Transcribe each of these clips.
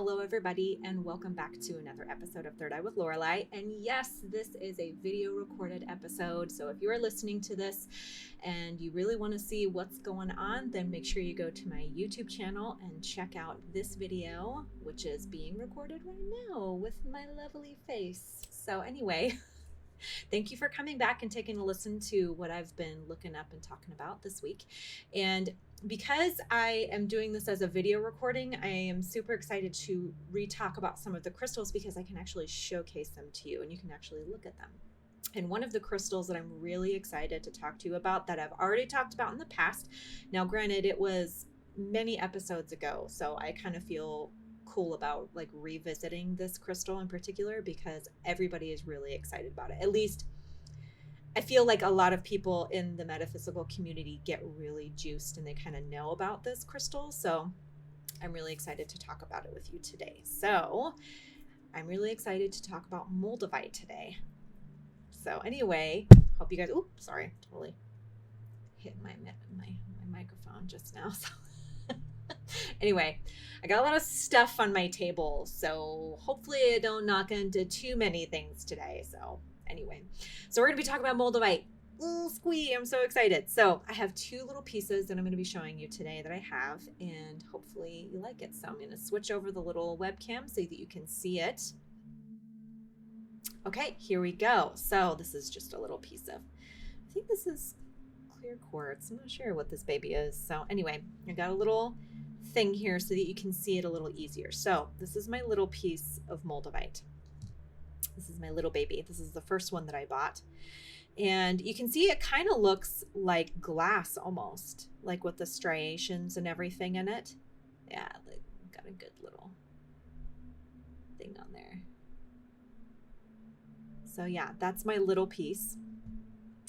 Hello, everybody, and welcome back to another episode of Third Eye with Lorelei. And yes, this is a video recorded episode. So if you are listening to this and you really want to see what's going on, then make sure you go to my YouTube channel and check out this video, which is being recorded right now with my lovely face. So anyway, thank you for coming back and taking a listen to what I've been looking up and talking about this week. And because I am doing this as a video recording, I am super excited to re-talk about some of the crystals because I can actually showcase them to you and you can actually look at them. And one of the crystals that I'm really excited to talk to you about that I've already talked about in the past. Now, granted, it was many episodes ago, so I kind of feel cool about like revisiting this crystal in particular because everybody is really excited about it. At least I feel like a lot of people in the metaphysical community get really juiced and they kind of know about this crystal. So I'm really excited to talk about it with you today. So I'm really excited to talk about Moldavite today. So anyway, hope you guys, sorry, totally hit my microphone just now. So anyway, I got a lot of stuff on my table, so hopefully I don't knock into too many things today. So anyway, so we're going to be talking about Moldavite. Squee, I'm so excited. So I have two little pieces that I'm going to be showing you today that I have, and hopefully you like it. So I'm going to switch over the little webcam so that you can see it. Okay, here we go. So this is just a little piece of, I think this is clear quartz. I'm not sure what this baby is. So anyway, I got a little thing here so that you can see it a little easier. So this is my little piece of Moldavite. This is my little baby. This is the first one that I bought. And you can see it kind of looks like glass almost, like with the striations and everything in it. Yeah, got a good little thing on there. So yeah, that's my little piece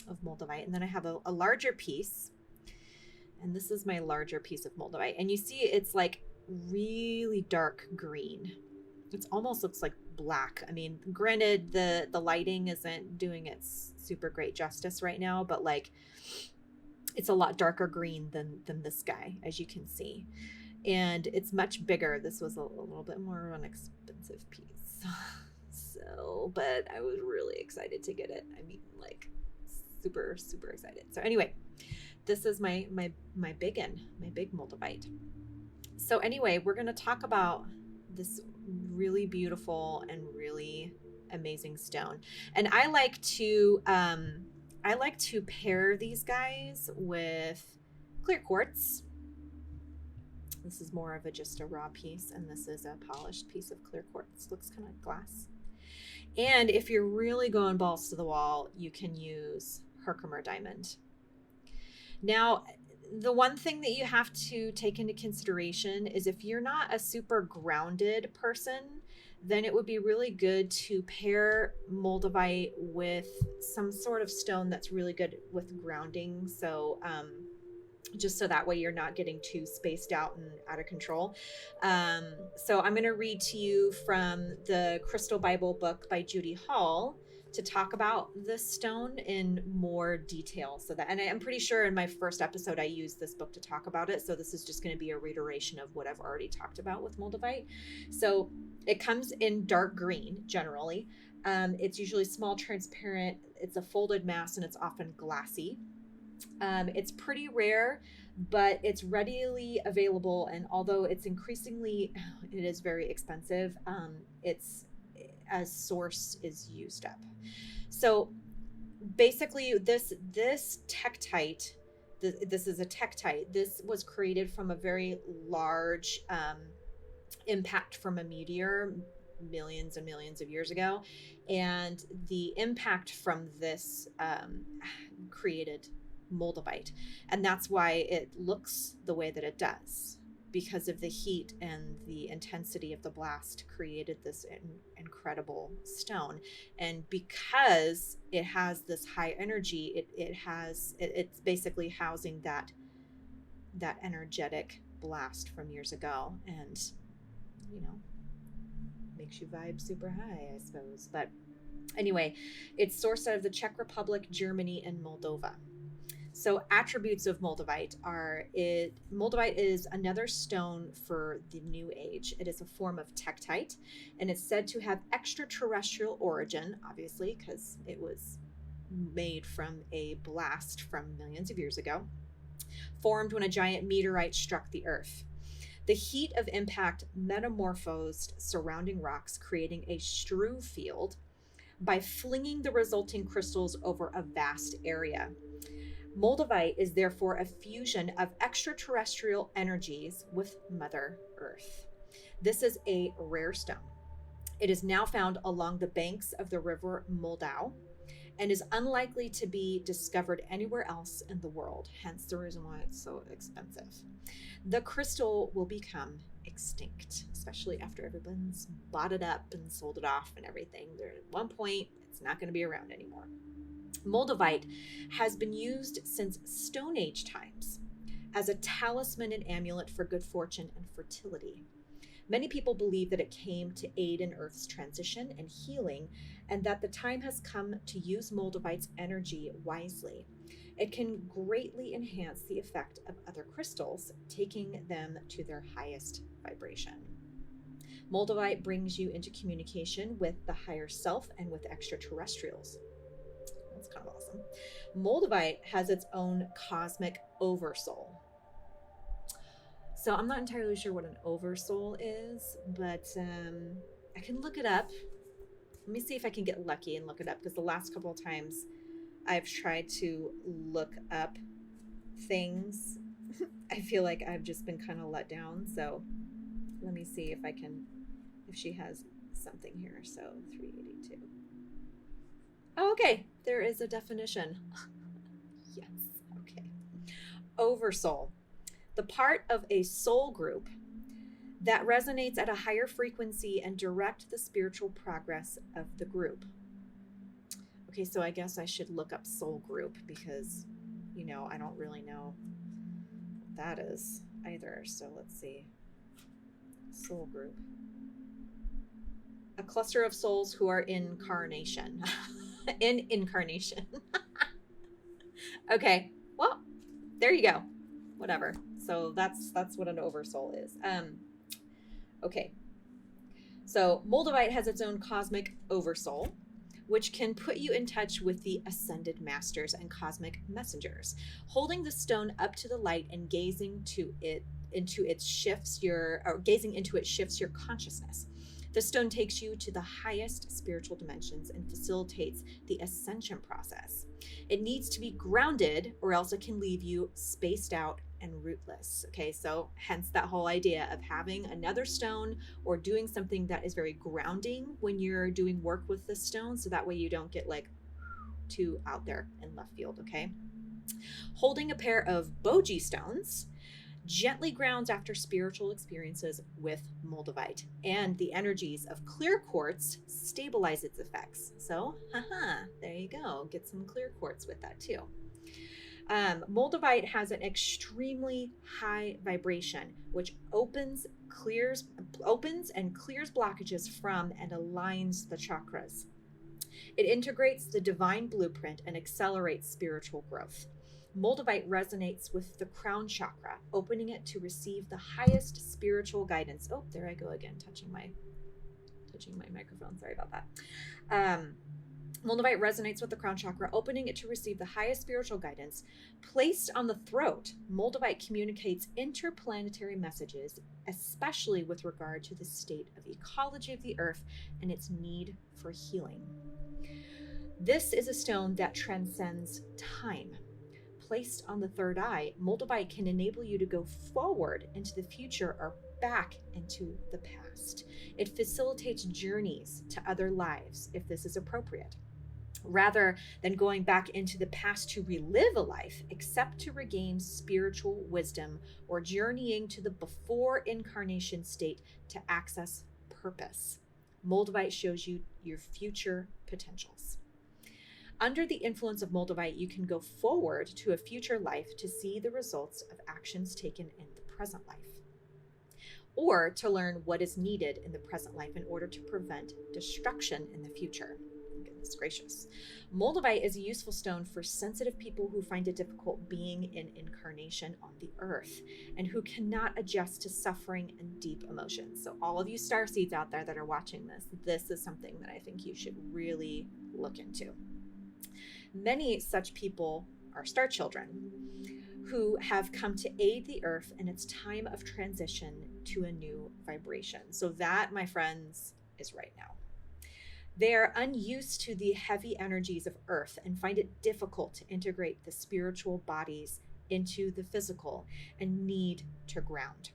of Moldavite. And then I have a larger piece. And this is my larger piece of Moldavite. And you see it's like really dark green. It almost looks like black. I mean, granted, the lighting isn't doing its super great justice right now, but like it's a lot darker green than this guy, as you can see. And it's much bigger. This was a little bit more of an expensive piece. So, but I was really excited to get it. I mean, like super, super excited. So anyway, this is my big Moldavite. So anyway, we're going to talk about this really beautiful and really amazing stone. And I like to pair these guys with clear quartz. This is more of just a raw piece, and this is a polished piece of clear quartz. Looks kind of like glass. And if you're really going balls to the wall, you can use Herkimer diamond. Now, the one thing that you have to take into consideration is if you're not a super grounded person, then it would be really good to pair Moldavite with some sort of stone that's really good with grounding. So just so that way you're not getting too spaced out and out of control. So I'm going to read to you from the Crystal Bible book by Judy Hall to talk about this stone in more detail. So that, and I'm pretty sure in my first episode I used this book to talk about it. So this is just going to be a reiteration of what I've already talked about with Moldavite. So it comes in dark green generally. It's usually small, transparent. It's a folded mass and it's often glassy. It's pretty rare, but it's readily available. And although it is very expensive, it's as source is used up. So basically this tektite, this is a tektite. This was created from a very large impact from a meteor millions and millions of years ago. And the impact from this created Moldavite. And that's why it looks the way that it does, because of the heat and the intensity of the blast created this incredible stone. And because it has this high energy, it's basically housing that energetic blast from years ago, and makes you vibe super high, I suppose. But anyway, it's sourced out of the Czech Republic, Germany, and Moldova. So attributes of Moldavite Moldavite is another stone for the New Age. It is a form of tektite, and it's said to have extraterrestrial origin, obviously, because it was made from a blast from millions of years ago, formed when a giant meteorite struck the Earth. The heat of impact metamorphosed surrounding rocks, creating a strew field by flinging the resulting crystals over a vast area. Moldavite is therefore a fusion of extraterrestrial energies with Mother Earth. This is a rare stone. It is now found along the banks of the river Moldau and is unlikely to be discovered anywhere else in the world, hence the reason why it's so expensive. The crystal will become extinct, especially after everyone's bought it up and sold it off and everything. At one point, it's not going to be around anymore. Moldavite has been used since Stone Age times as a talisman and amulet for good fortune and fertility. Many people believe that it came to aid in Earth's transition and healing, and that the time has come to use Moldavite's energy wisely. It can greatly enhance the effect of other crystals, taking them to their highest vibration. Moldavite brings you into communication with the higher self and with extraterrestrials. That's kind of awesome. Moldavite has its own cosmic oversoul. So I'm not entirely sure what an oversoul is, but I can look it up. Let me see if I can get lucky and look it up, because the last couple of times I've tried to look up things, I feel like I've just been kind of let down. So let me see if she has something here. So 382. Oh, okay, there is a definition. Yes, okay. Oversoul. The part of a soul group that resonates at a higher frequency and direct the spiritual progress of the group. Okay, so I guess I should look up soul group because, I don't really know what that is either. So let's see. Soul group. A cluster of souls who are in incarnation. In incarnation. Okay, well, there you go. Whatever. So that's what an oversoul is. Okay. So Moldavite has its own cosmic oversoul, which can put you in touch with the ascended masters and cosmic messengers. Holding the stone up to the light and gazing into it shifts your consciousness. The stone takes you to the highest spiritual dimensions and facilitates the ascension process. It needs to be grounded, or else it can leave you spaced out and rootless. Okay, so hence that whole idea of having another stone or doing something that is very grounding when you're doing work with the stone, so that way you don't get like too out there in left field. Okay, holding a pair of boji stones gently grounds after spiritual experiences with Moldavite, and the energies of clear quartz stabilize its effects. So, there you go. Get some clear quartz with that too. Moldavite has an extremely high vibration, which opens and clears blockages from and aligns the chakras. It integrates the divine blueprint and accelerates spiritual growth. Moldavite resonates with the crown chakra, opening it to receive the highest spiritual guidance. Oh, there I go again, touching my microphone. Sorry about that. Moldavite resonates with the crown chakra, opening it to receive the highest spiritual guidance. Placed on the throat, Moldavite communicates interplanetary messages, especially with regard to the state of ecology of the earth and its need for healing. This is a stone that transcends time. Placed on the third eye, Moldavite can enable you to go forward into the future or back into the past. It facilitates journeys to other lives if this is appropriate, rather than going back into the past to relive a life, except to regain spiritual wisdom or journeying to the before incarnation state to access purpose. Moldavite shows you your future potentials. Under the influence of Moldavite, you can go forward to a future life to see the results of actions taken in the present life, or to learn what is needed in the present life in order to prevent destruction in the future. Goodness gracious. Moldavite is a useful stone for sensitive people who find it difficult being in incarnation on the earth and who cannot adjust to suffering and deep emotions. So all of you starseeds out there that are watching this, this is something that I think you should really look into. Many such people are star children who have come to aid the earth in its time of transition to a new vibration. So that, my friends, is right now. They are unused to the heavy energies of earth and find it difficult to integrate the spiritual bodies into the physical and need to ground.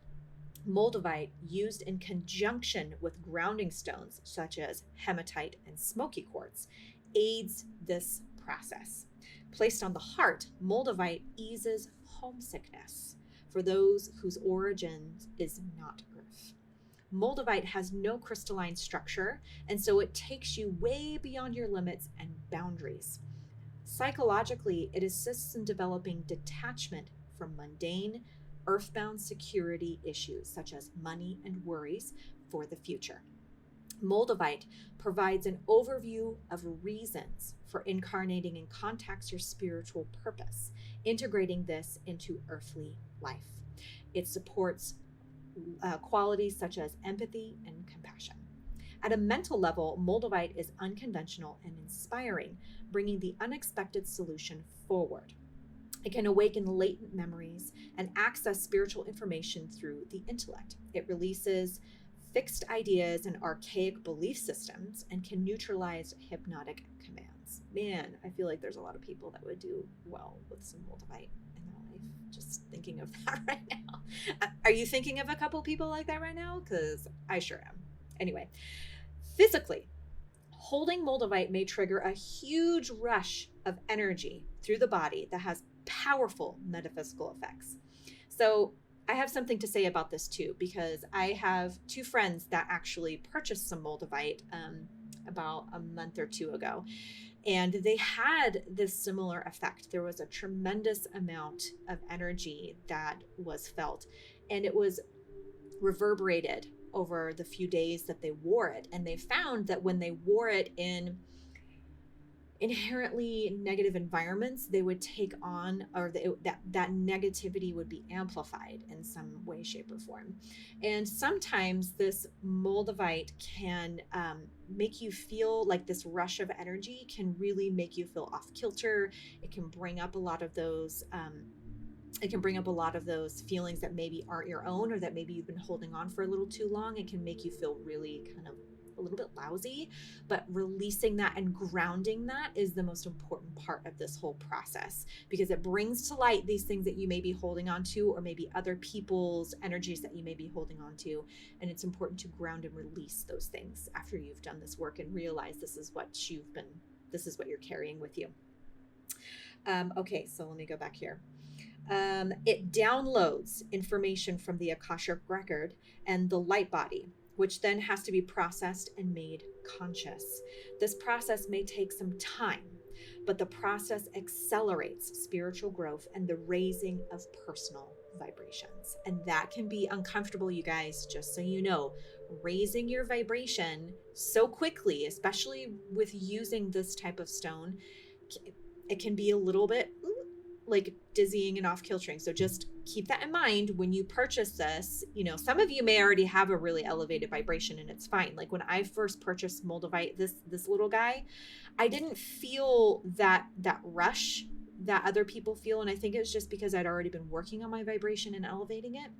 Moldavite, used in conjunction with grounding stones such as hematite and smoky quartz, aids this process. Placed on the heart, Moldavite eases homesickness for those whose origin is not earth. Moldavite has no crystalline structure, and so it takes you way beyond your limits and boundaries. Psychologically, it assists in developing detachment from mundane, earthbound security issues such as money and worries for the future. Moldavite provides an overview of reasons for incarnating and contacts your spiritual purpose, integrating this into earthly life. It supports qualities such as empathy and compassion. At a mental level, Moldavite is unconventional and inspiring, bringing the unexpected solution forward. It can awaken latent memories and access spiritual information through the intellect. It releases fixed ideas and archaic belief systems and can neutralize hypnotic commands. Man, I feel like there's a lot of people that would do well with some Moldavite in their life. Just thinking of that right now. Are you thinking of a couple people like that right now? Because I sure am. Anyway, physically, holding Moldavite may trigger a huge rush of energy through the body that has powerful metaphysical effects. So I have something to say about this too, because I have two friends that actually purchased some Moldavite about a month or two ago, and they had this similar effect. There was a tremendous amount of energy that was felt, and it was reverberated over the few days that they wore it. And they found that when they wore it in inherently negative environments, they would take on, or that negativity would be amplified in some way, shape, or form. And sometimes this Moldavite can make you feel like this rush of energy can really make you feel off kilter. It can bring up a lot of those feelings that maybe aren't your own, or that maybe you've been holding on for a little too long. It can make you feel really kind of a little bit lousy, but releasing that and grounding that is the most important part of this whole process, because it brings to light these things that you may be holding on to, or maybe other people's energies that you may be holding on to. And it's important to ground and release those things after you've done this work and realize this is what you're carrying with you. Okay, so let me go back here. It downloads information from the Akashic record and the light body, which then has to be processed and made conscious. This process may take some time, but the process accelerates spiritual growth and the raising of personal vibrations. And that can be uncomfortable, you guys, just so you know. Raising your vibration so quickly, especially with using this type of stone, it can be a little bit like dizzying and off-kiltering. So just keep that in mind when you purchase this. You know, some of you may already have a really elevated vibration, and it's fine. Like when I first purchased Moldavite, this little guy, I didn't feel that rush that other people feel. And I think it's just because I'd already been working on my vibration and elevating it.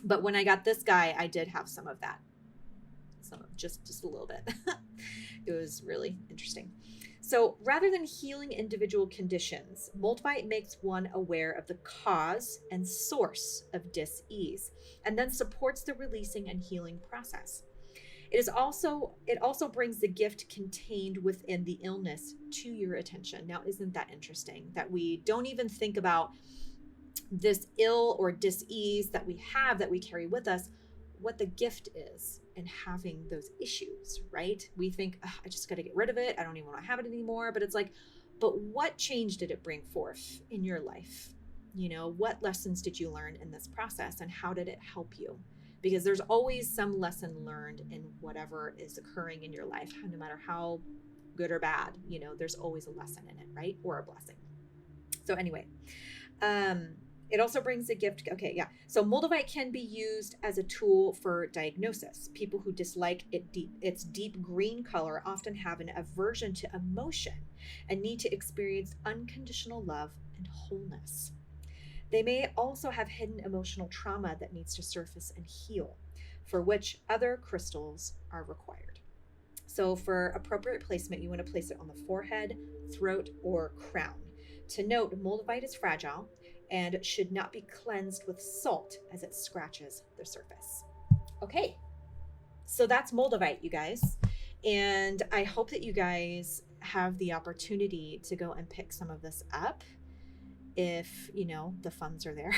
But when I got this guy, I did have some of that. Just a little bit. It was really interesting. So rather than healing individual conditions, Moldavite makes one aware of the cause and source of dis-ease, and then supports the releasing and healing process. It also brings the gift contained within the illness to your attention. Now, isn't that interesting that we don't even think about this ill or dis-ease that we have, that we carry with us, what the gift is in having those issues, right? We think, I just got to get rid of it. I don't even want to have it anymore. But it's like, but what change did it bring forth in your life? You know, what lessons did you learn in this process, and how did it help you? Because there's always some lesson learned in whatever is occurring in your life, no matter how good or bad. You know, there's always a lesson in it, right? Or a blessing. So anyway, it also brings a gift. Okay, yeah. So Moldavite can be used as a tool for diagnosis. People who dislike its deep green color often have an aversion to emotion and need to experience unconditional love and wholeness. They may also have hidden emotional trauma that needs to surface and heal, for which other crystals are required. So for appropriate placement, you want to place it on the forehead, throat, or crown. To note, Moldavite is fragile and should not be cleansed with salt as it scratches the surface. Okay, so that's Moldavite, you guys. And I hope that you guys have the opportunity to go and pick some of this up if, you know, the funds are there,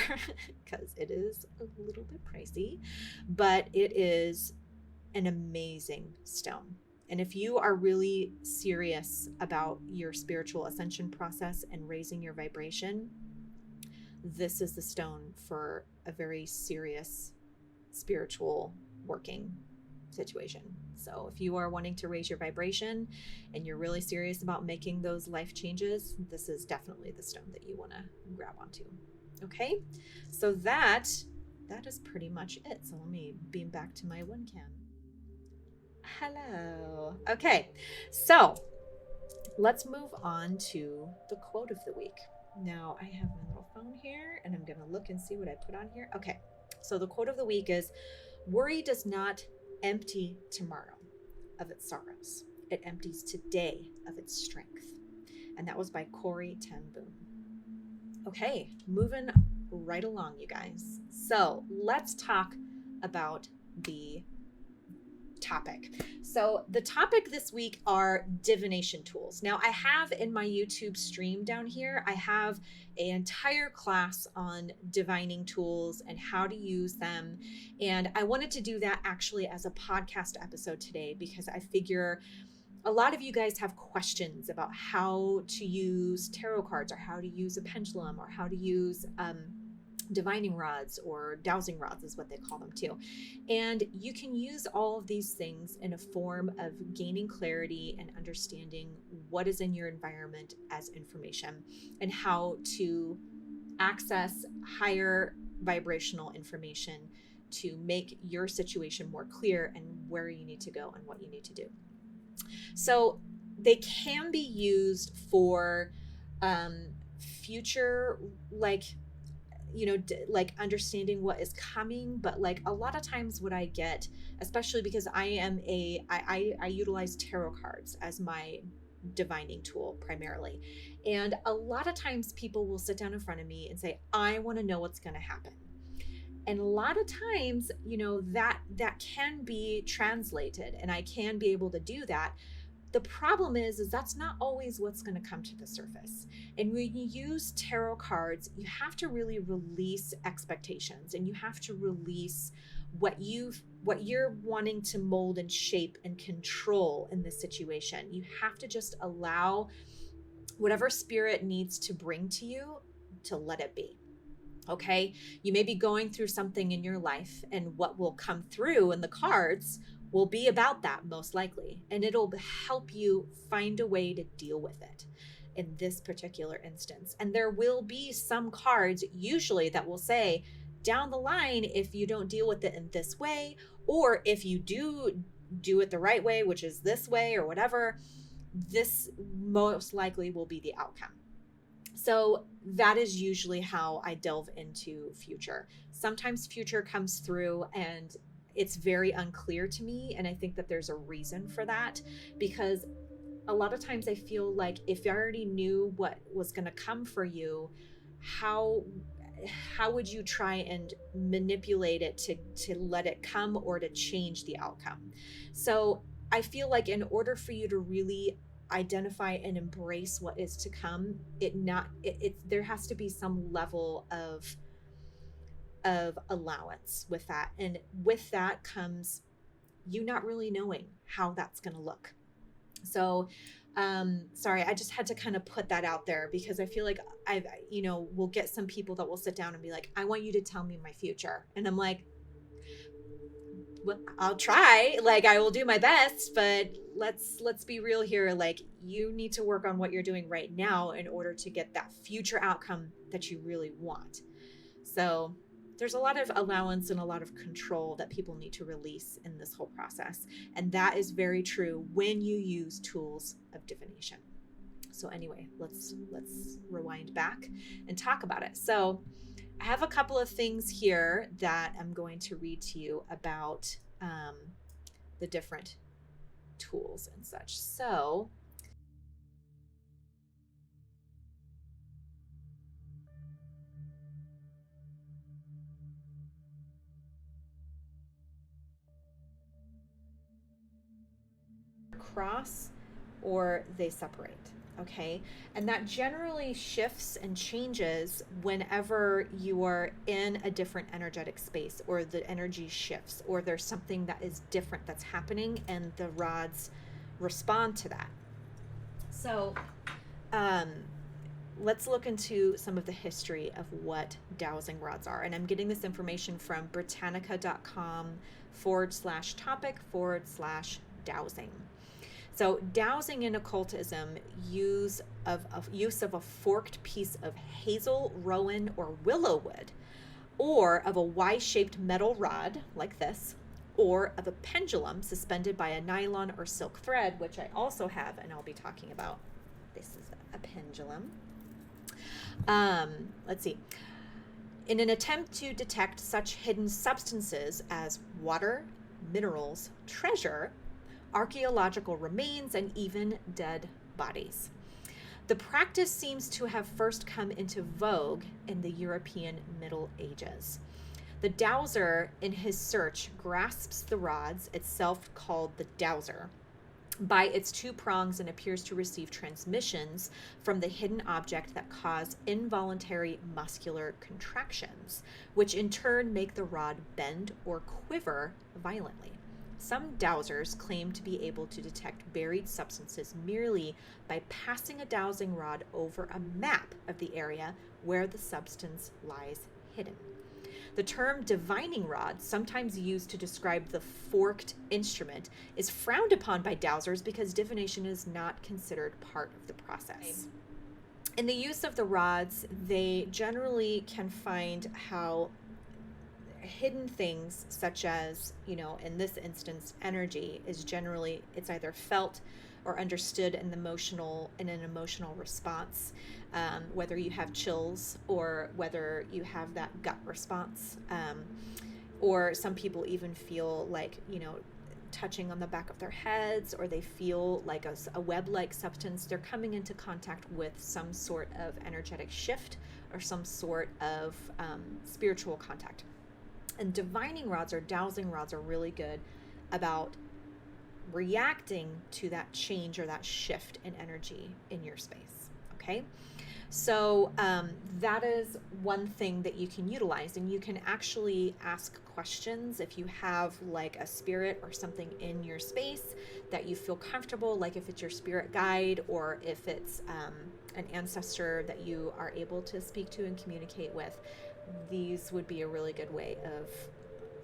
because it is a little bit pricey, but it is an amazing stone. And if you are really serious about your spiritual ascension process and raising your vibration, this is the stone for a very serious spiritual working situation. So if you are wanting to raise your vibration and you're really serious about making those life changes, this is definitely the stone that you want to grab onto. Okay, so that is pretty much it. So let me beam back to my one cam. Hello. Okay, so let's move on to the quote of the week. Now I have my little phone here and I'm going to look and see what I put on here. Okay, so the quote of the week is, "Worry does not empty tomorrow of its sorrows. It empties today of its strength." And that was by Corey ten Boom. Okay, moving right along, you guys. So let's talk about the topic. So the topic this week are divination tools. Now I have in my YouTube stream down here, I have an entire class on divining tools and how to use them. And I wanted to do that actually as a podcast episode today, because I figure a lot of you guys have questions about how to use tarot cards, or how to use a pendulum, or how to use divining rods, or dowsing rods is what they call them too. And you can use all of these things in a form of gaining clarity and understanding what is in your environment as information, and how to access higher vibrational information to make your situation more clear, and where you need to go and what you need to do. So they can be used for future, like, you know, like understanding what is coming. But like a lot of times what I get, especially because I utilize tarot cards as my divining tool primarily. And a lot of times people will sit down in front of me and say, I want to know what's going to happen. And a lot of times, you know, that can be translated, and I can be able to do that. The problem is that's not always what's going to come to the surface. And when you use tarot cards, you have to really release expectations, and you have to release what you're wanting to mold and shape and control in this situation. You have to just allow whatever spirit needs to bring to you to let it be. Okay, you may be going through something in your life, and what will come through in the cards will be about that, most likely, and it'll help you find a way to deal with it in this particular instance. And there will be some cards usually that will say down the line, if you don't deal with it in this way, or if you do it the right way, which is this way or whatever, this most likely will be the outcome. So that is usually how I delve into future. Sometimes future comes through and it's very unclear to me. And I think that there's a reason for that, because a lot of times I feel like if you already knew what was going to come for you, how would you try and manipulate it to let it come, or to change the outcome? So I feel like in order for you to really identify and embrace what is to come, there has to be some level of allowance with that. And with that comes you not really knowing how that's going to look. So sorry, I just had to kind of put that out there, because I feel like we'll get some people that will sit down and be like, I want you to tell me my future. And I'm like, I'll try, like I will do my best, but let's be real here. Like, you need to work on what you're doing right now in order to get that future outcome that you really want. So there's a lot of allowance and a lot of control that people need to release in this whole process, and that is very true when you use tools of divination. So anyway, let's rewind back and talk about it. So I have a couple of things here that I'm going to read to you about the different tools and such. So cross or they separate. Okay. And that generally shifts and changes whenever you are in a different energetic space, or the energy shifts, or there's something that is different that's happening and the rods respond to that. So let's look into some of the history of what dowsing rods are. And I'm getting this information from Britannica.com/topic/dowsing. So dowsing in occultism, use of a forked piece of hazel, rowan, or willow wood, or of a Y-shaped metal rod like this, or of a pendulum suspended by a nylon or silk thread, which I also have and I'll be talking about. This is a pendulum. Let's see. In an attempt to detect such hidden substances as water, minerals, treasure, archaeological remains, and even dead bodies. The practice seems to have first come into vogue in the European Middle Ages. The dowser, in his search, grasps the rods, itself called the dowser, by its two prongs, and appears to receive transmissions from the hidden object that cause involuntary muscular contractions, which in turn make the rod bend or quiver violently. Some dowsers claim to be able to detect buried substances merely by passing a dowsing rod over a map of the area where the substance lies hidden. The term divining rod, sometimes used to describe the forked instrument, is frowned upon by dowsers because divination is not considered part of the process. In the use of the rods, they generally can find how hidden things, such as, in this instance, energy, is generally, it's either felt or understood in an emotional response, whether you have chills or whether you have that gut response, or some people even feel like, touching on the back of their heads, or they feel like a web-like substance. They're coming into contact with some sort of energetic shift or some sort of spiritual contact. And divining rods or dowsing rods are really good about reacting to that change or that shift in energy in your space. Okay. So that is one thing that you can utilize, and you can actually ask questions if you have like a spirit or something in your space that you feel comfortable, like if it's your spirit guide or if it's an ancestor that you are able to speak to and communicate with. These would be a really good way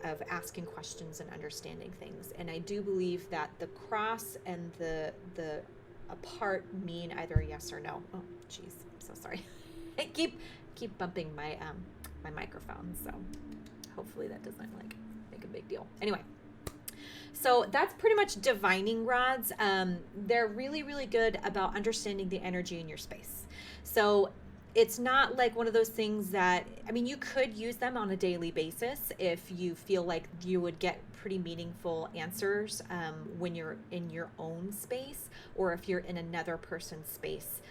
of asking questions and understanding things. And I do believe that the cross and the apart mean either yes or no. Oh, geez, I'm so sorry. I keep bumping my my microphone, so hopefully that doesn't like make a big deal. Anyway, so that's pretty much divining rods. They're really, really good about understanding the energy in your space. So it's not like one of those things that, you could use them on a daily basis if you feel like you would get pretty meaningful answers when you're in your own space, or if you're in another person's space.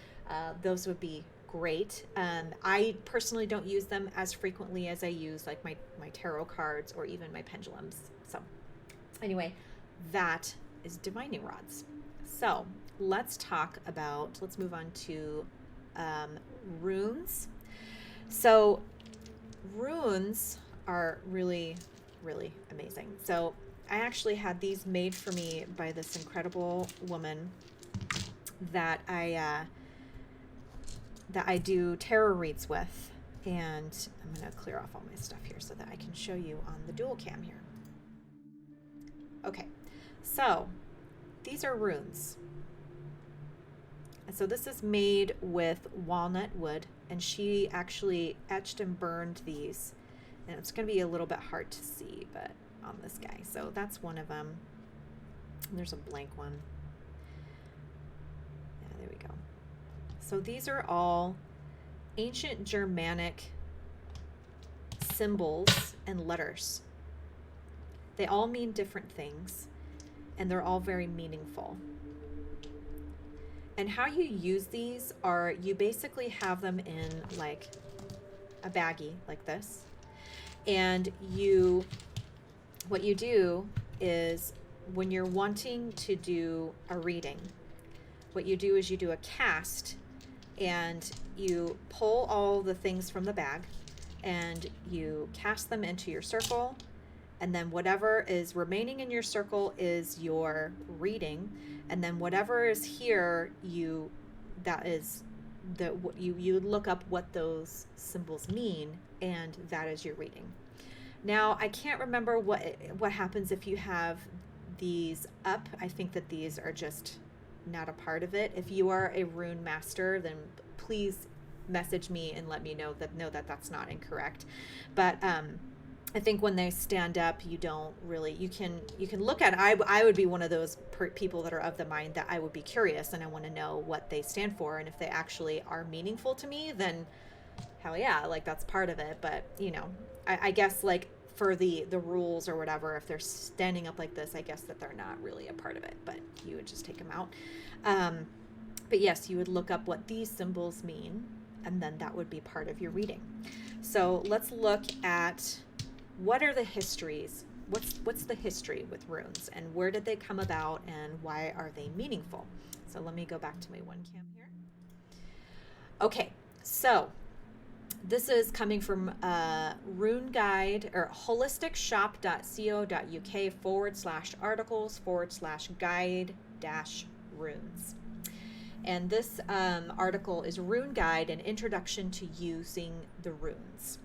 Those would be great. I personally don't use them as frequently as I use like my tarot cards or even my pendulums. So anyway, that is divining rods. So let's move on to runes. So runes are really, really amazing. So I actually had these made for me by this incredible woman that I do tarot reads with, and I'm going to clear off all my stuff here so that I can show you on the dual cam here. Okay, so these are runes. And so this is made with walnut wood, and she actually etched and burned these. And it's going to be a little bit hard to see, but on this guy. So that's one of them. And there's a blank one. Yeah, there we go. So these are all ancient Germanic symbols and letters. They all mean different things, and they're all very meaningful. And how you use these are, you basically have them in like a baggie like this. And what you do is when you're wanting to do a reading, what you do is you do a cast, and you pull all the things from the bag and you cast them into your circle, and then whatever is remaining in your circle is your reading, and then whatever is here, you look up what those symbols mean, and that is your reading. Now, I can't remember what happens if you have these up. I think that these are just not a part of it. If you are a rune master, then please message me and let me know that that's not incorrect. But I think when they stand up, you don't really, you can look at it. I would be one of those people that are of the mind that I would be curious and I want to know what they stand for, and if they actually are meaningful to me, then hell yeah, like that's part of it. But you know, I guess like for the rules or whatever, if they're standing up like this, I guess that they're not really a part of it, but you would just take them out. But yes, you would look up what these symbols mean, and then that would be part of your reading. So let's look at what are the histories. What's the history with runes, and where did they come about, and why are they meaningful? So let me go back to my one cam here. Okay, so this is coming from Rune Guide, or holisticshop.co.uk/articles/guide-runes. And this article is Rune Guide, an introduction to using the runes.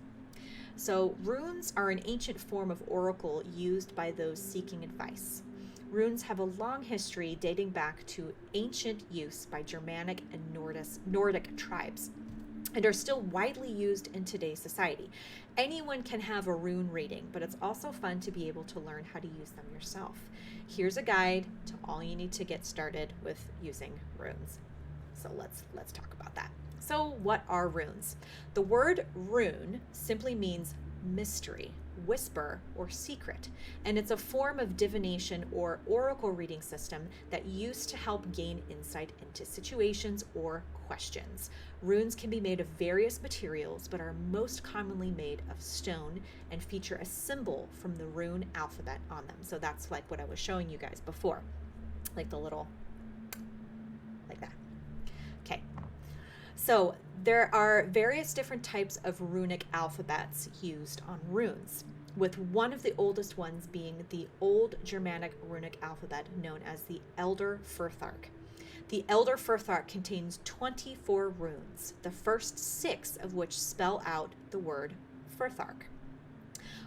So runes are an ancient form of oracle used by those seeking advice. Runes have a long history dating back to ancient use by Germanic and Nordic tribes, and are still widely used in today's society. Anyone can have a rune reading, but it's also fun to be able to learn how to use them yourself. Here's a guide to all you need to get started with using runes. So let's talk about that. So what are runes? The word rune simply means mystery, whisper, or secret, and it's a form of divination or oracle reading system that used to help gain insight into situations or questions. Runes can be made of various materials, but are most commonly made of stone and feature a symbol from the rune alphabet on them. So that's like what I was showing you guys before, like the little, like that. Okay. So there are various different types of runic alphabets used on runes, with one of the oldest ones being the Old Germanic runic alphabet known as the Elder Furthark. The Elder Furthark contains 24 runes, the first 6 of which spell out the word Furthark.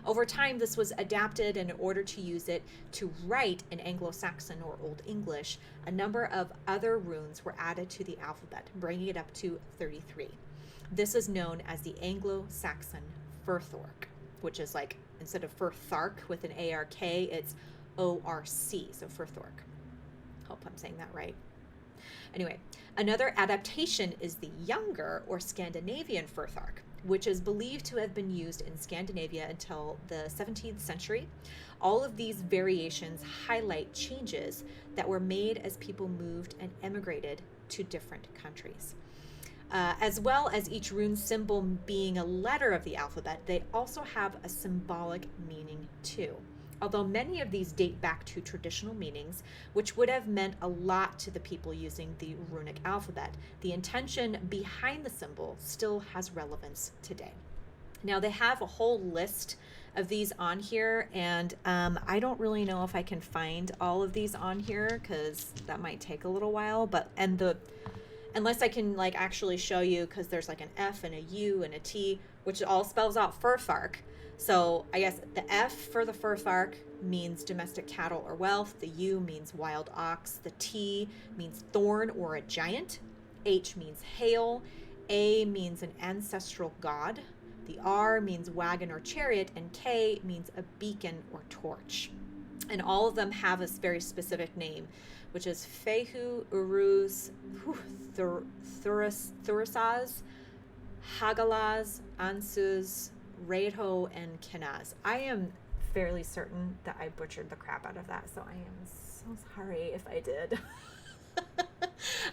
Over time, this was adapted, and in order to use it to write in Anglo-Saxon or Old English, a number of other runes were added to the alphabet, bringing it up to 33. This is known as the Anglo-Saxon Furthark, which is like, instead of Furthark with an A-R-K, it's O-R-C, so Furthark. Hope I'm saying that right. Anyway, another adaptation is the younger or Scandinavian Furthark, which is believed to have been used in Scandinavia until the 17th century. All of these variations highlight changes that were made as people moved and emigrated to different countries. As well as each rune symbol being a letter of the alphabet, they also have a symbolic meaning too. Although many of these date back to traditional meanings, which would have meant a lot to the people using the runic alphabet, the intention behind the symbol still has relevance today. Now, they have a whole list of these on here, and I don't really know if I can find all of these on here because that might take a little while, unless I can like actually show you, because there's like an F and a U and a T, which all spells out furfark. So I guess the F for the furfark means domestic cattle or wealth. The U means wild ox. The T means thorn or a giant. H means hail. A means an ancestral god. The R means wagon or chariot, and K means a beacon or torch. And all of them have a very specific name, which is Fehu, Uruz, Thurasaz, Hagalaz, Ansuz, Reho, and Kenaz. I am fairly certain that I butchered the crap out of that, so I am so sorry if I did.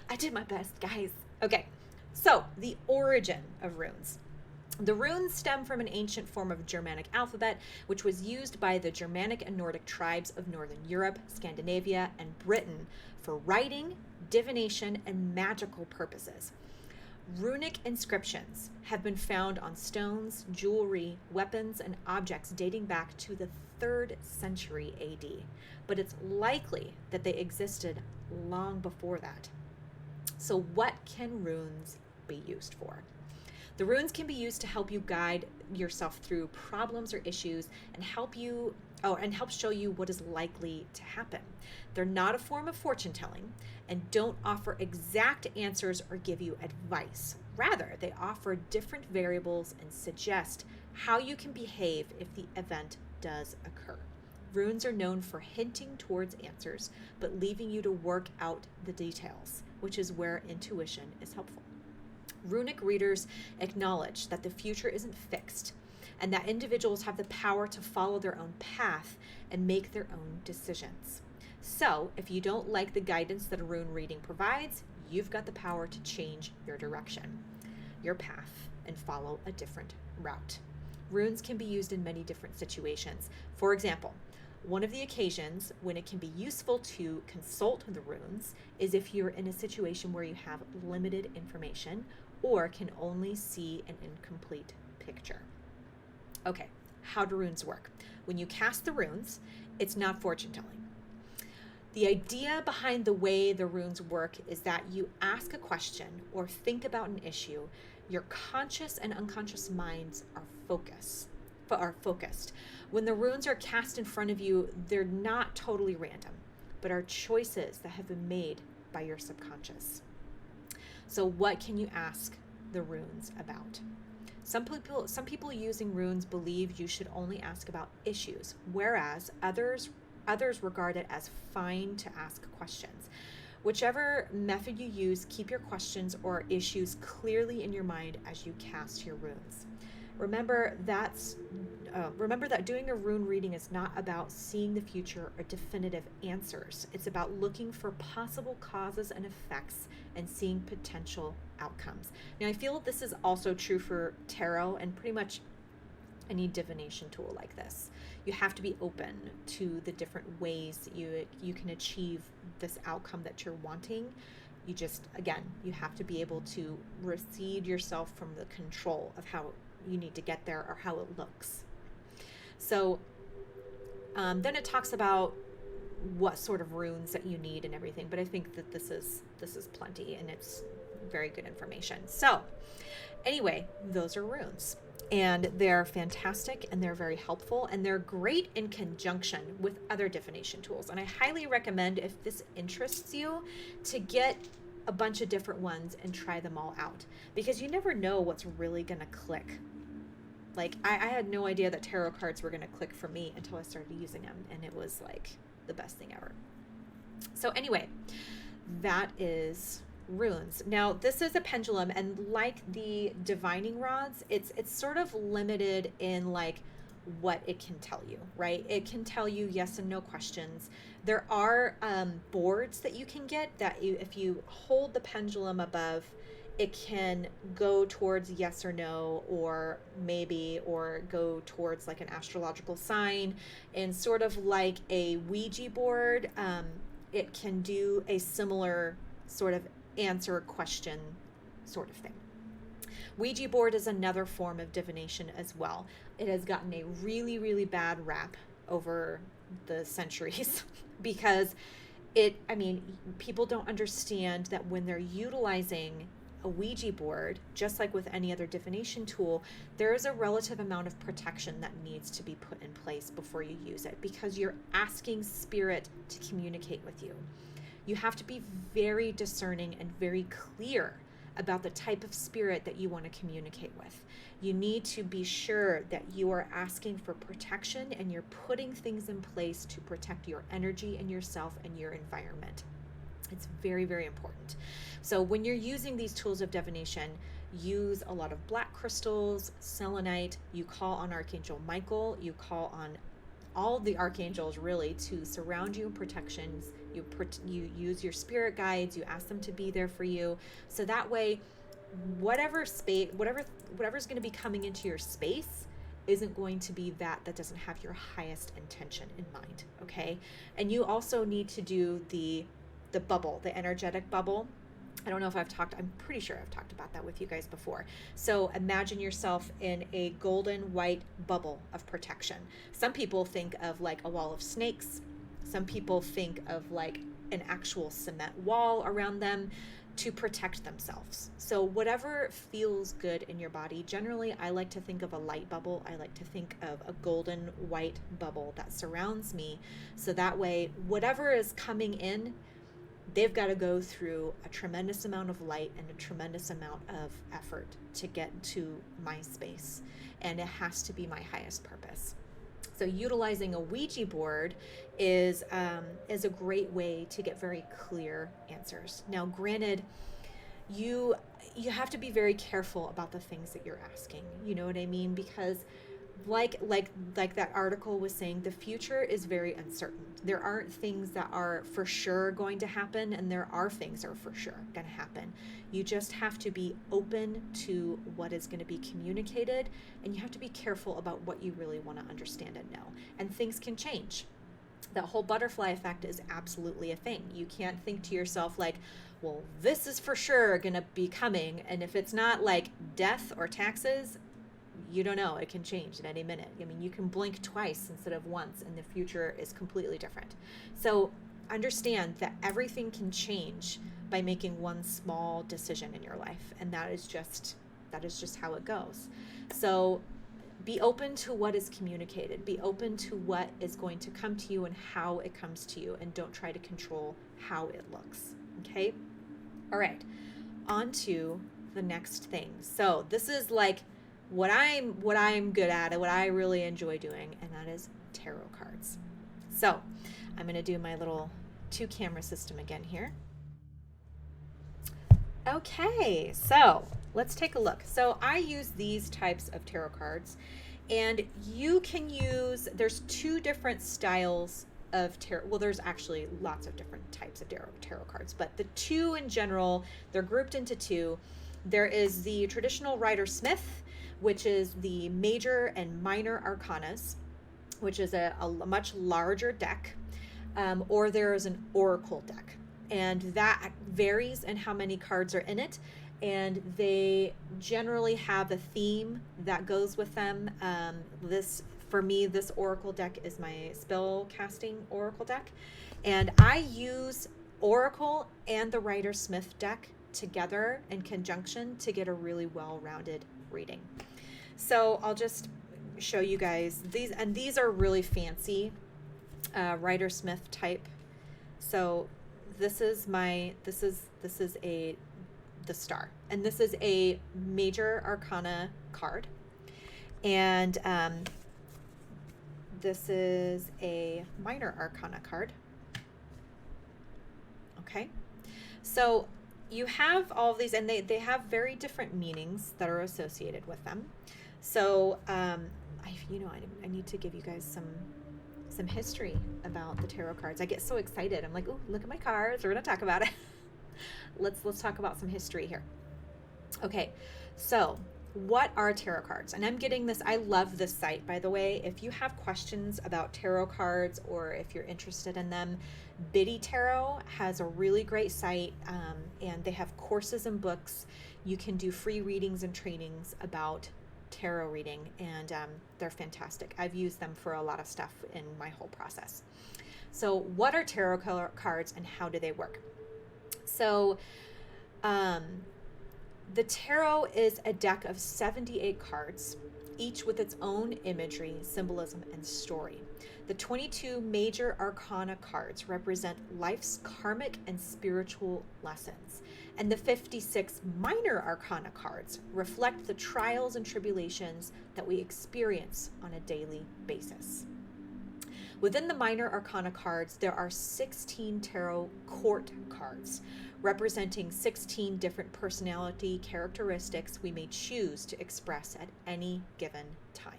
I did my best, guys. Okay, so the origin of runes. The runes stem from an ancient form of Germanic alphabet, which was used by the Germanic and Nordic tribes of Northern Europe, Scandinavia, and Britain for writing, divination, and magical purposes. Runic inscriptions have been found on stones, jewelry, weapons, and objects dating back to the 3rd century AD, but it's likely that they existed long before that. So what can runes be used for? The runes can be used to help you guide yourself through problems or issues and help show you what is likely to happen. They're not a form of fortune telling and don't offer exact answers or give you advice. Rather, they offer different variables and suggest how you can behave if the event does occur. Runes are known for hinting towards answers, but leaving you to work out the details, which is where intuition is helpful. Runic readers acknowledge that the future isn't fixed and that individuals have the power to follow their own path and make their own decisions. So, if you don't like the guidance that a rune reading provides, you've got the power to change your direction, your path, and follow a different route. Runes can be used in many different situations. For example, one of the occasions when it can be useful to consult the runes is if you're in a situation where you have limited information or can only see an incomplete picture. Okay, how do runes work? When you cast the runes, it's not fortune telling. The idea behind the way the runes work is that you ask a question or think about an issue, your conscious and unconscious minds are focused. When the runes are cast in front of you, they're not totally random, but are choices that have been made by your subconscious. So what can you ask the runes about? Some people using runes believe you should only ask about issues, whereas others regard it as fine to ask questions. Whichever method you use, keep your questions or issues clearly in your mind as you cast your runes. Remember that doing a rune reading is not about seeing the future or definitive answers. It's about looking for possible causes and effects and seeing potential outcomes. Now, I feel this is also true for tarot and pretty much any divination tool like this. You have to be open to the different ways you can achieve this outcome that you're wanting. You have to be able to recede yourself from the control of how you need to get there or how it looks. So then it talks about what sort of runes that you need and everything, but I think that this is plenty and it's very good information. So anyway, those are runes, and they're fantastic and they're very helpful and they're great in conjunction with other divination tools. And I highly recommend, if this interests you, to get a bunch of different ones and try them all out, because you never know what's really going to click. Like I had no idea that tarot cards were going to click for me until I started using them, and it was like the best thing ever. So anyway, that is runes. Now this is a pendulum, and like the divining rods, it's sort of limited in like what it can tell you, right? It can tell you yes and no questions. There are boards that you can get that if you hold the pendulum above, it can go towards yes or no, or maybe, or go towards like an astrological sign, and sort of like a Ouija board. It can do a similar sort of answer question sort of thing. Ouija board is another form of divination as well. It has gotten a really, really bad rap over the centuries because I mean, people don't understand that when they're utilizing a Ouija board, just like with any other divination tool, there is a relative amount of protection that needs to be put in place before you use it, because you're asking spirit to communicate with you. You have to be very discerning and very clear about the type of spirit that you want to communicate with. You need to be sure that you are asking for protection and you're putting things in place to protect your energy and yourself and your environment. It's very, very important. So when you're using these tools of divination, use a lot of black crystals, selenite, you call on Archangel Michael, you call on all the archangels really to surround you in protections. You use your spirit guides, you ask them to be there for you. So that way, whatever's going to be coming into your space isn't going to be that doesn't have your highest intention in mind, okay? And you also need to do the bubble, the energetic bubble. I don't know if I'm pretty sure I've talked about that with you guys before. So imagine yourself in a golden white bubble of protection. Some people think of like a wall of snakes. Some people think of like an actual cement wall around them to protect themselves. So whatever feels good in your body, generally I like to think of a light bubble. I like to think of a golden white bubble that surrounds me. So that way, whatever is coming in, they've got to go through a tremendous amount of light and a tremendous amount of effort to get to my space. And it has to be my highest purpose. So utilizing a Ouija board is a great way to get very clear answers. Now, granted, you have to be very careful about the things that you're asking. You know what I mean? Because like that article was saying, the future is very uncertain. There aren't things that are for sure going to happen, and there are things that are for sure going to happen. You just have to be open to what is going to be communicated, and you have to be careful about what you really want to understand and know. And things can change. That whole butterfly effect is absolutely a thing. You can't think to yourself like, well, this is for sure going to be coming, and if it's not like death or taxes, you don't know. It can change at any minute. I mean, you can blink twice instead of once, and the future is completely different. So understand that everything can change by making one small decision in your life, and that is just how it goes. So be open to what is communicated. Be open to what is going to come to you and how it comes to you, and don't try to control how it looks. Okay? All right. On to the next thing. So this is like what I'm good at and what I really enjoy doing, and that is tarot cards. So I'm going to do my little 2-camera system again here. Okay, so let's take a look. So I use these types of tarot cards, and you can use, there's 2 different styles of tarot. Well, there's actually lots of different types of tarot cards, but the 2 in general, they're grouped into 2. There is the traditional Rider-Smith, which is the major and minor arcanas, which is a much larger deck, or there is an oracle deck, and that varies in how many cards are in it, and they generally have a theme that goes with them. For me, this oracle deck is my spell casting oracle deck, and I use oracle and the Rider-Smith deck together in conjunction to get a really well-rounded reading. So I'll just show you guys these, and these are really fancy Rider-Smith type. So this is the star, and this is a major arcana card, and this is a minor arcana card. Okay, so you have all of these, and they have very different meanings that are associated with them. So I need to give you guys some history about the tarot cards. I get so excited. I'm like, oh, look at my cards. We're gonna talk about it. Let's talk about some history here. Okay, so what are tarot cards? And I'm getting this. I love this site, by the way. If you have questions about tarot cards, or if you're interested in them, Biddy Tarot has a really great site, and they have courses and books. You can do free readings and trainings about tarot reading, and they're fantastic. I've used them for a lot of stuff in my whole process. So what are tarot cards and how do they work? So the tarot is a deck of 78 cards, each with its own imagery, symbolism, and story. The 22 major arcana cards represent life's karmic and spiritual lessons, and the 56 minor arcana cards reflect the trials and tribulations that we experience on a daily basis. Within the minor arcana cards, there are 16 tarot court cards, representing 16 different personality characteristics we may choose to express at any given time.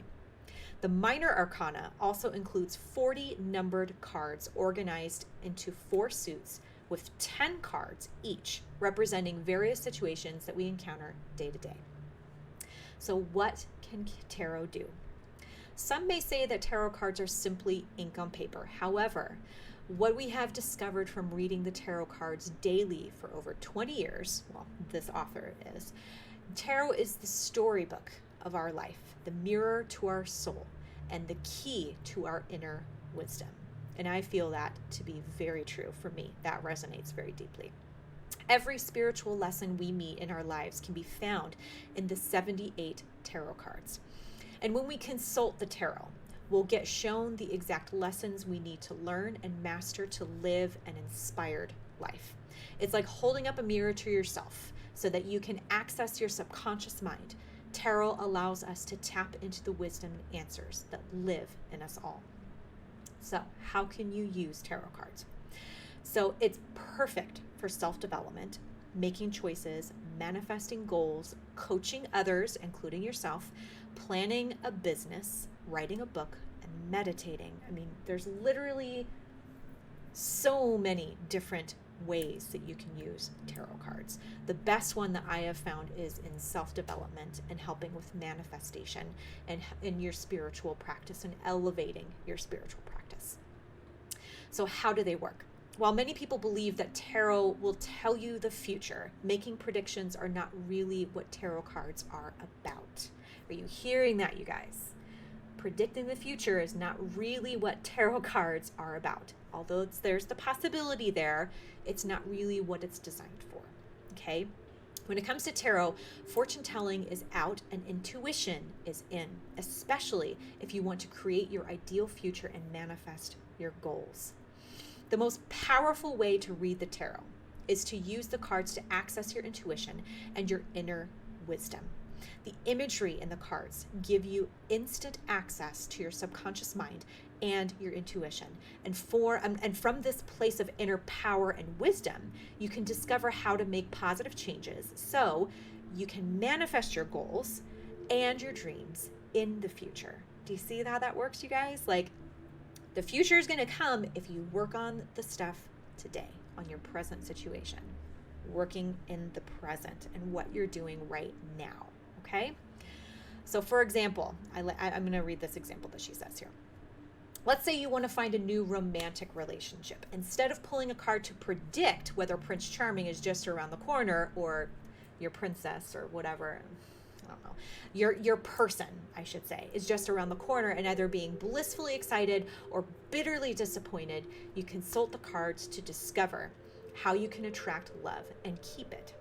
The minor arcana also includes 40 numbered cards organized into 4 suits with 10 cards each, representing various situations that we encounter day to day. So what can tarot do? Some may say that tarot cards are simply ink on paper. However, what we have discovered from reading the tarot cards daily for over 20 years, well, this author is, tarot is the storybook of our life, the mirror to our soul, and the key to our inner wisdom. And I feel that to be very true for me. That resonates very deeply. Every spiritual lesson we meet in our lives can be found in the 78 tarot cards. And when we consult the tarot, we'll get shown the exact lessons we need to learn and master to live an inspired life. It's like holding up a mirror to yourself so that you can access your subconscious mind. Tarot allows us to tap into the wisdom and answers that live in us all. So, how can you use tarot cards? So, it's perfect for self-development, making choices, manifesting goals, coaching others, including yourself, planning a business, writing a book, and meditating. I mean, there's literally so many different ways that you can use tarot cards. The best one that I have found is in self-development and helping with manifestation and in your spiritual practice and elevating your spiritual practice. So how do they work? While many people believe that tarot will tell you the future, making predictions are not really what tarot cards are about. Are you hearing that, you guys? Predicting the future is not really what tarot cards are about. Although there's the possibility there, it's not really what it's designed for, okay? When it comes to tarot, fortune telling is out and intuition is in, especially if you want to create your ideal future and manifest your goals. The most powerful way to read the tarot is to use the cards to access your intuition and your inner wisdom. The imagery in the cards give you instant access to your subconscious mind and your intuition. And from this place of inner power and wisdom, you can discover how to make positive changes so you can manifest your goals and your dreams in the future. Do you see how that works, you guys? Like, the future is going to come if you work on the stuff today, on your present situation, working in the present and what you're doing right now. Okay? So for example, I'm going to read this example that she says here. Let's say you want to find a new romantic relationship. Instead of pulling a card to predict whether Prince Charming is just around the corner or your princess or whatever, I don't know, your person, I should say, is just around the corner and either being blissfully excited or bitterly disappointed, you consult the cards to discover how you can attract love and keep it.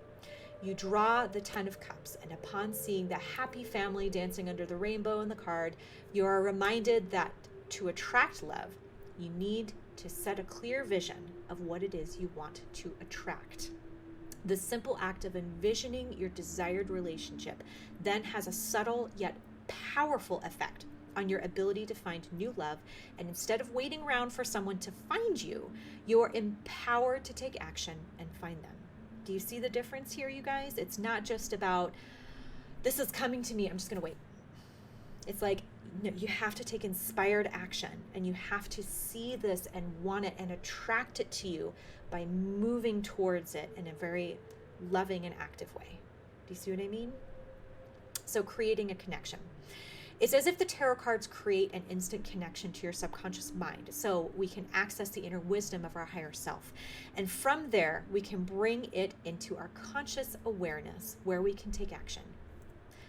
You draw the 10 of Cups, and upon seeing the happy family dancing under the rainbow in the card, you are reminded that to attract love, you need to set a clear vision of what it is you want to attract. The simple act of envisioning your desired relationship then has a subtle yet powerful effect on your ability to find new love, and instead of waiting around for someone to find you, you are empowered to take action and find them. Do you see the difference here, you guys? It's not just about, this is coming to me, I'm just going to wait. It's like, no, you have to take inspired action, and you have to see this and want it and attract it to you by moving towards it in a very loving and active way. Do you see what I mean? So creating a connection. It's as if the tarot cards create an instant connection to your subconscious mind, so we can access the inner wisdom of our higher self. And from there, we can bring it into our conscious awareness where we can take action.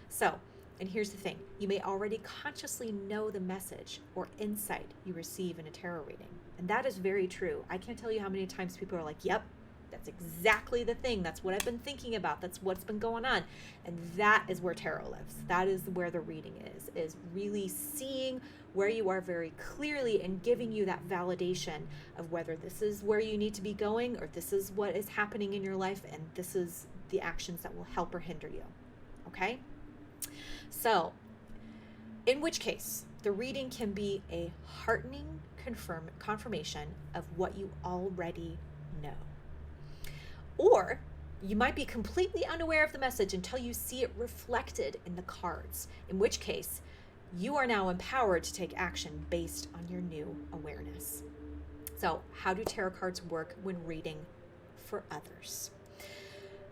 So And here's the thing, you may already consciously know the message or insight you receive in a tarot reading. And that is very true. I can't tell you how many times people are like, yep, that's exactly the thing. That's what I've been thinking about. That's what's been going on. And that is where tarot lives. That is where the reading is really seeing where you are very clearly and giving you that validation of whether this is where you need to be going or this is what is happening in your life and this is the actions that will help or hinder you. Okay? So, in which case, the reading can be a heartening confirmation of what you already know. Or you might be completely unaware of the message until you see it reflected in the cards, in which case you are now empowered to take action based on your new awareness. So, how do tarot cards work when reading for others?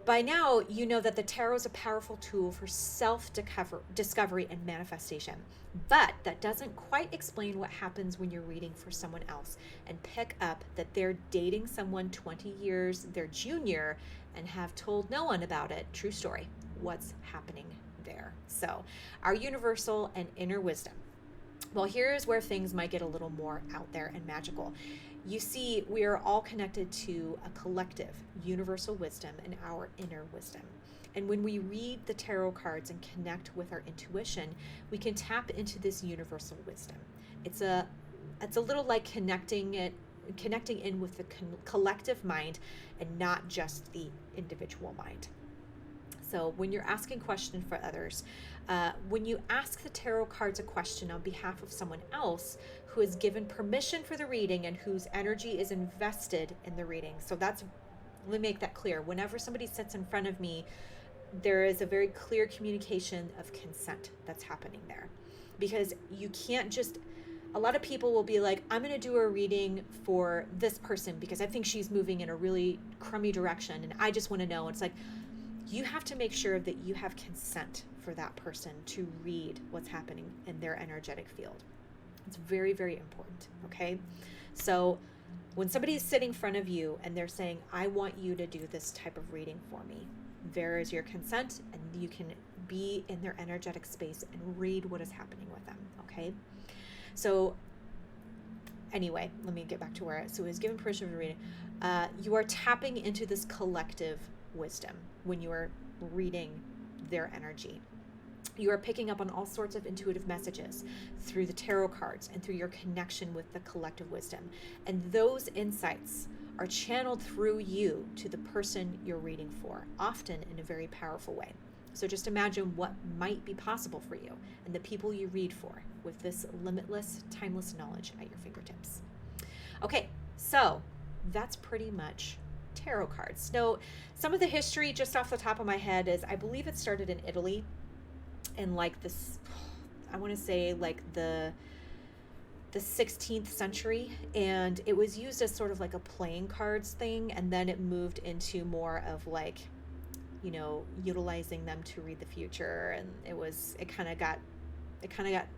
By now, you know that the tarot is a powerful tool for self-discovery and manifestation, but that doesn't quite explain what happens when you're reading for someone else and pick up that they're dating someone 20 years their junior and have told no one about it. True story. What's happening there? So, our universal and inner wisdom. Well, here's where things might get a little more out there and magical. You see, we are all connected to a collective universal wisdom and our inner wisdom. And when we read the tarot cards and connect with our intuition, we can tap into this universal wisdom. It's a little like connecting in with the collective mind and not just the individual mind. So when you're asking questions for others, when you ask the tarot cards a question on behalf of someone else who has given permission for the reading and whose energy is invested in the reading. So let me make that clear. Whenever somebody sits in front of me, there is a very clear communication of consent that's happening there. Because you can't a lot of people will be like, I'm going to do a reading for this person because I think she's moving in a really crummy direction and I just want to know. It's like, you have to make sure that you have consent for that person to read what's happening in their energetic field. It's very, very important, okay? So when somebody is sitting in front of you and they're saying, I want you to do this type of reading for me, there is your consent and you can be in their energetic space and read what is happening with them, okay? So anyway, let me get back to so it was given permission to read it. You are tapping into this collective wisdom when you are reading their energy. You are picking up on all sorts of intuitive messages through the tarot cards and through your connection with the collective wisdom. And those insights are channeled through you to the person you're reading for, often in a very powerful way. So just imagine what might be possible for you and the people you read for with this limitless, timeless knowledge at your fingertips. Okay, so that's pretty much tarot cards. Now, some of the history just off the top of my head is I believe it started in Italy in like this, I want to say like the 16th century, and it was used as sort of like a playing cards thing, and then it moved into more of like, you know, utilizing them to read the future, and it kind of got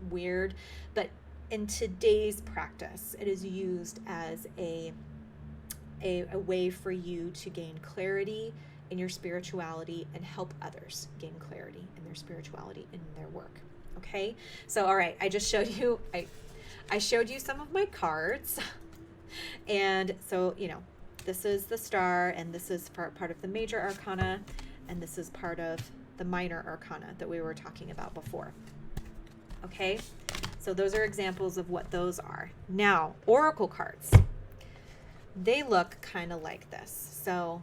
weird. But in today's practice, it is used as a way for you to gain clarity in your spirituality and help others gain clarity in their spirituality in their work. Okay, so all right, I just showed you I showed you some of my cards, and so you know, this is the star, and this is part of the major arcana, and this is part of the minor arcana that we were talking about before. Okay, so those are examples of what those are. Now, oracle cards, they look kind of like this. So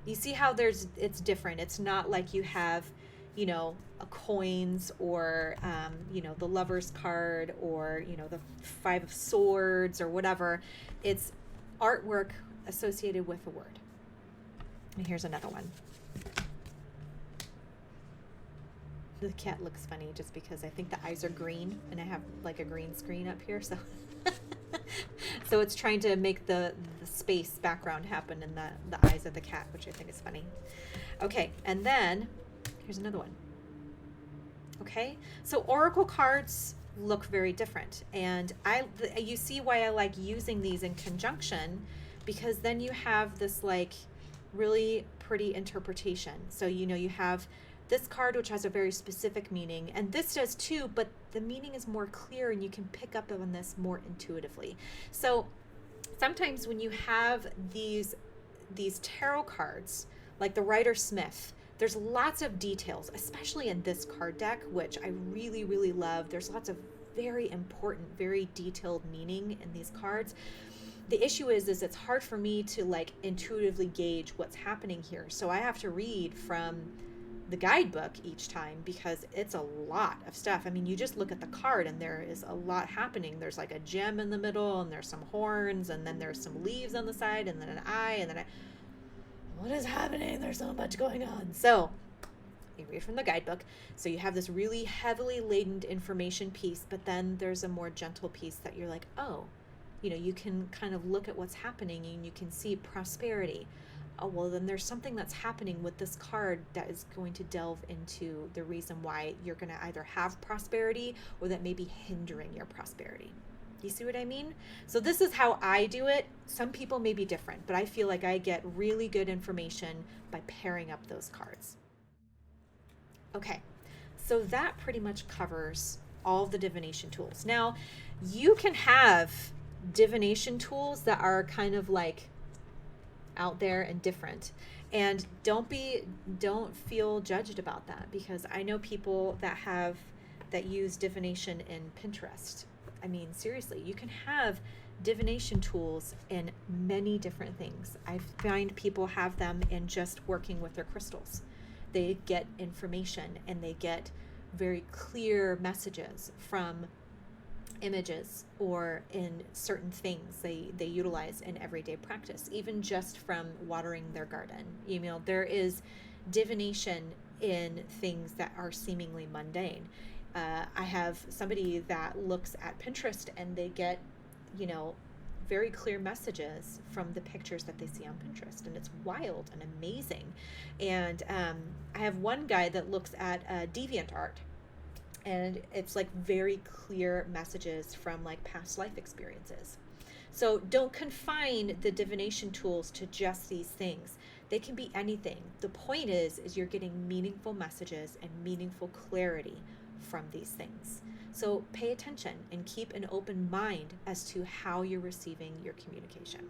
you see how it's different. It's not like you have, you know, a coins or, you know, the Lover's card or, you know, the 5 of Swords or whatever. It's artwork associated with a word. And here's another one. The cat looks funny just because I think the eyes are green and I have like a green screen up here. So so it's trying to make the space background happen in the eyes of the cat, which I think is funny. Okay, and then here's another one. Okay, so oracle cards look very different, and you see why I like using these in conjunction, because then you have this like really pretty interpretation. So you know, you have this card, which has a very specific meaning, and this does too, but the meaning is more clear and you can pick up on this more intuitively. So sometimes when you have these tarot cards, like the Rider-Smith, there's lots of details, especially in this card deck, which I really, really love. There's lots of very important, very detailed meaning in these cards. The issue is it's hard for me to like intuitively gauge what's happening here. So I have to read from the guidebook each time because it's a lot of stuff. I mean, you just look at the card and there is a lot happening. There's like a gem in the middle and there's some horns and then there's some leaves on the side and then an eye and then what is happening? There's so much going on. So you read from the guidebook. So you have this really heavily laden information piece, but then there's a more gentle piece that you're like, oh, you know, you can kind of look at what's happening and you can see prosperity. Oh, well, then there's something that's happening with this card that is going to delve into the reason why you're going to either have prosperity or that may be hindering your prosperity. You see what I mean? So this is how I do it. Some people may be different, but I feel like I get really good information by pairing up those cards. Okay, so that pretty much covers all of the divination tools. Now, you can have divination tools that are kind of like out there and different, and don't feel judged about that, because I know people that use divination in Pinterest. I mean, seriously, you can have divination tools in many different things. I find people have them in just working with their crystals. They get information and they get very clear messages from images or in certain things they utilize in everyday practice, even just from watering their garden. You know, there is divination in things that are seemingly mundane. I have somebody that looks at Pinterest and they get, you know, very clear messages from the pictures that they see on Pinterest, and it's wild and amazing. And I have one guy that looks at deviant art, and it's like very clear messages from like past life experiences. So don't confine the divination tools to just these things. They can be anything. The point is you're getting meaningful messages and meaningful clarity from these things. So pay attention and keep an open mind as to how you're receiving your communication.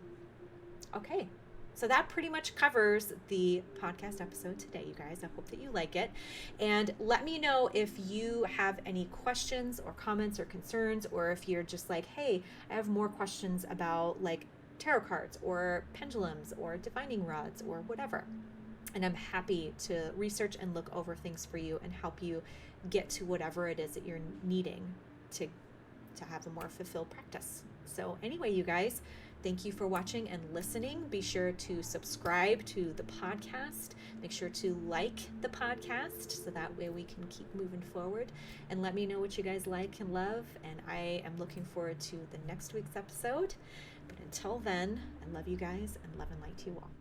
Okay. So that pretty much covers the podcast episode today, you guys. I hope that you like it. And let me know if you have any questions or comments or concerns, or if you're just like, hey, I have more questions about like tarot cards or pendulums or divining rods or whatever. And I'm happy to research and look over things for you and help you get to whatever it is that you're needing to have a more fulfilled practice. So anyway, you guys, thank you for watching and listening. Be sure to subscribe to the podcast. Make sure to like the podcast so that way we can keep moving forward. And let me know what you guys like and love. And I am looking forward to the next week's episode. But until then, I love you guys and love and light to you all.